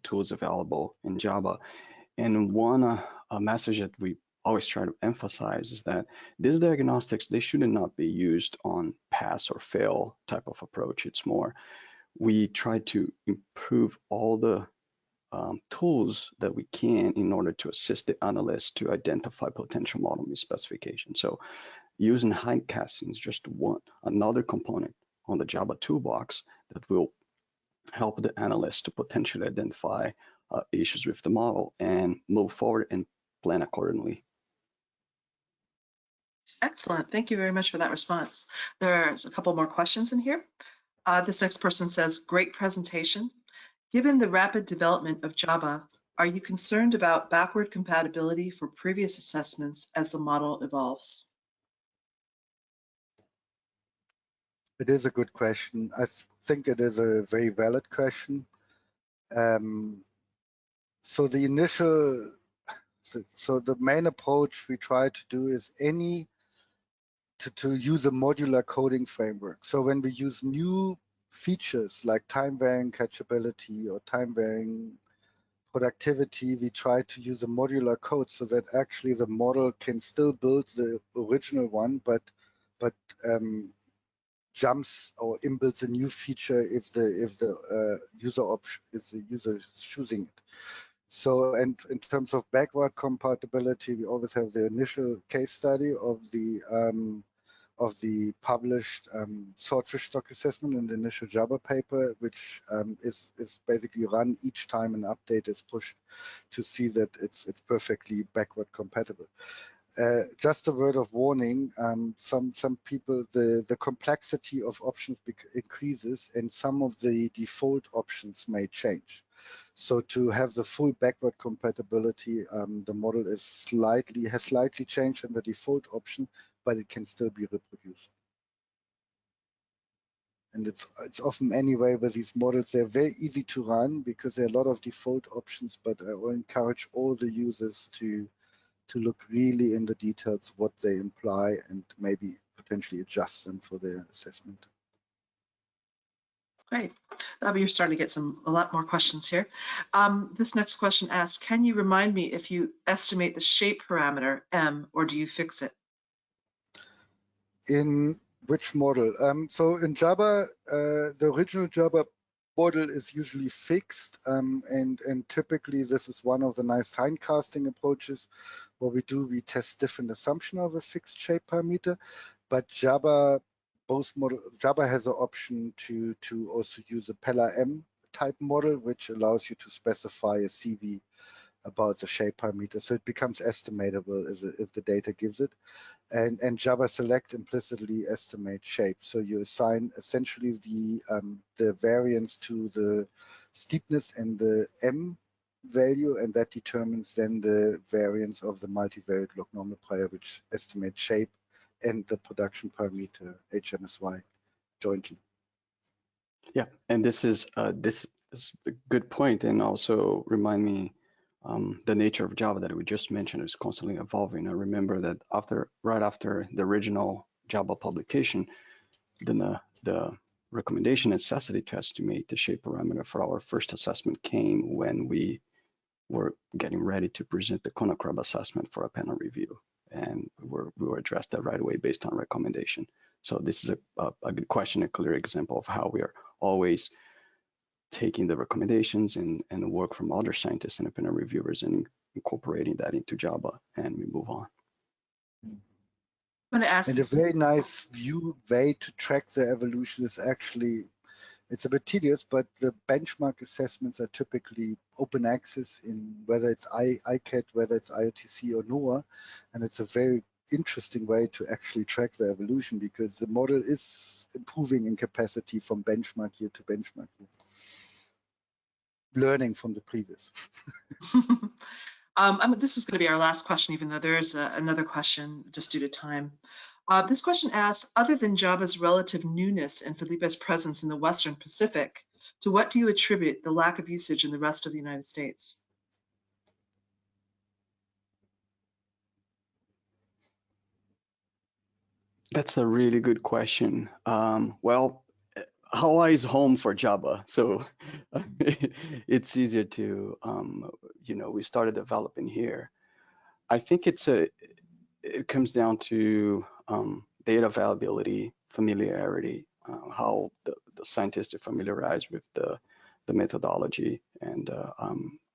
tools available in JABBA. And one message that we always try to emphasize is that these diagnostics, they should not be used on pass or fail type of approach. It's more, we try to improve all the tools that we can in order to assist the analyst to identify potential model misspecification. So using hindcasting is just another component on the JABBA toolbox that will help the analyst to potentially identify issues with the model and move forward and plan accordingly. Excellent. Thank you very much for that response. There's a couple more questions in here. This next person says, great presentation. Given the rapid development of JABBA, are you concerned about backward compatibility for previous assessments as the model evolves? It is a good question. I think it is a very valid question. So the initial, so the main approach we try to do is to use a modular coding framework. So when we use new features like time-varying catchability or time-varying productivity, we try to use a modular code so that actually the model can still build the original one, but jumps or inbuilds a new feature if the user option is the user is choosing it. So, and in terms of backward compatibility, we always have the initial case study of the published swordfish stock assessment in the initial JABBA paper, which is basically run each time an update is pushed to see that it's perfectly backward compatible. Just a word of warning, some people, the complexity of options increases and some of the default options may change. So to have the full backward compatibility, the model has slightly changed in the default option, but it can still be reproduced. And it's often anyway with these models, they're very easy to run because there are a lot of default options, but I will encourage all the users to look really in the details what they imply and maybe potentially adjust them for their assessment. Great. You're starting to get a lot more questions here. This next question asks, can you remind me if you estimate the shape parameter M or do you fix it? In which model? So in JABBA, the original JABBA model is usually fixed, and typically this is one of the nice hindcasting approaches. What we test different assumption of a fixed shape parameter, but JABBA has an option to also use a Pella-M type model, which allows you to specify a CV about the shape parameter, so it becomes estimatable if the data gives it. And JABBA-SELECT implicitly estimates shape. So you assign essentially the variance to the steepness and the M value, and that determines then the variance of the multivariate log normal prior, which estimates shape and the production parameter HMSY jointly. Yeah, and this is a good point, and also remind me the nature of Java that we just mentioned is constantly evolving. I remember that right after the original Java publication, then the recommendation necessity to estimate the shape parameter for our first assessment came when we were getting ready to present the CONACRAB assessment for a panel review, and we were addressed that right away based on recommendation. So this is a good question, a clear example of how we are always taking the recommendations and work from other scientists and opinion reviewers and incorporating that into Java, and we move on. I'm going to ask and a very nice way to track the evolution is actually, it's a bit tedious, but the benchmark assessments are typically open access in whether it's ICAT, whether it's IOTC or NOAA, and it's a very interesting way to actually track the evolution because the model is improving in capacity from benchmark year to benchmark year. Learning from the previous. This is going to be our last question, even though there is another question just due to time. This question asks, other than Java's relative newness and Felipe's presence in the Western Pacific, to what do you attribute the lack of usage in the rest of the United States? That's a really good question. Well, Hawaii is home for Java, so it's easier to, we started developing here. I think it comes down to data availability, familiarity, how the scientists are familiarized with the methodology, and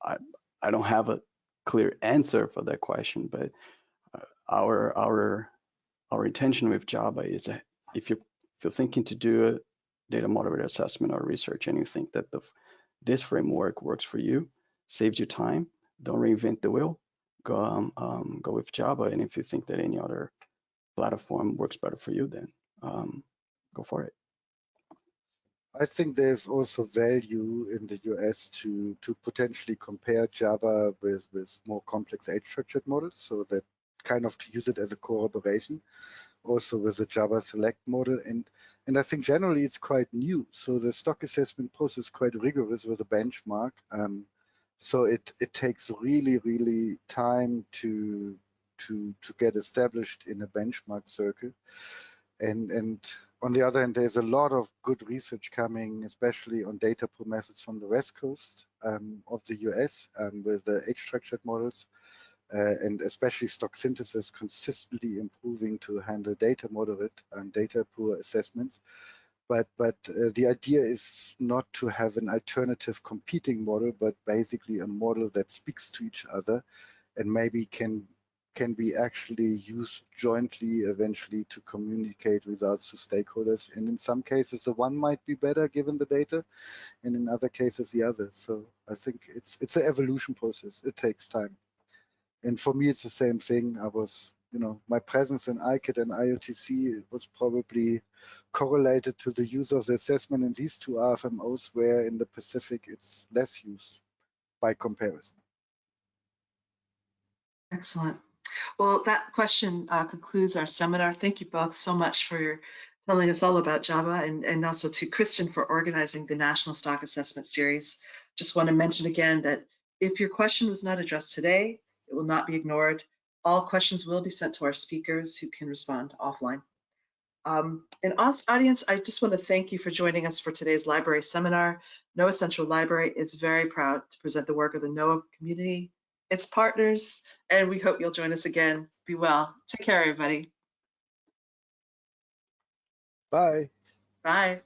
I don't have a clear answer for that question, but our intention with Java is that if you're thinking to do a data moderated assessment or research and you think that this framework works for you, saves you time, don't reinvent the wheel, go with Java. And if you think that any other platform works better for you, then go for it. I think there's also value in the US to potentially compare Java with more complex age-structured models, so that kind of to use it as a corroboration, also with the JABBA-SELECT model. And I think generally it's quite new. So the stock assessment process is quite rigorous with a benchmark. So it takes really time to get established in a benchmark circle. And on the other hand, there's a lot of good research coming, especially on data pool methods from the West Coast of the US with the age-structured models, and especially stock synthesis consistently improving to handle data moderate and data poor assessments. But the idea is not to have an alternative competing model, but basically a model that speaks to each other and maybe can be actually used jointly eventually to communicate results to stakeholders. And in some cases, the one might be better given the data, and in other cases, the other. So I think it's an evolution process. It takes time. And for me, it's the same thing. I was, my presence in ICAT and IOTC was probably correlated to the use of the assessment in these two RFMOs, where in the Pacific, it's less used by comparison. Excellent. Well, that question concludes our seminar. Thank you both so much for telling us all about Java, and also to Kristen for organizing the National Stock Assessment Series. Just want to mention again that if your question was not addressed today, it will not be ignored. All questions will be sent to our speakers who can respond offline. And audience, I just want to thank you for joining us for today's library seminar. NOAA Central Library is very proud to present the work of the NOAA community, its partners, and we hope you'll join us again. Be well. Take care, everybody. Bye. Bye.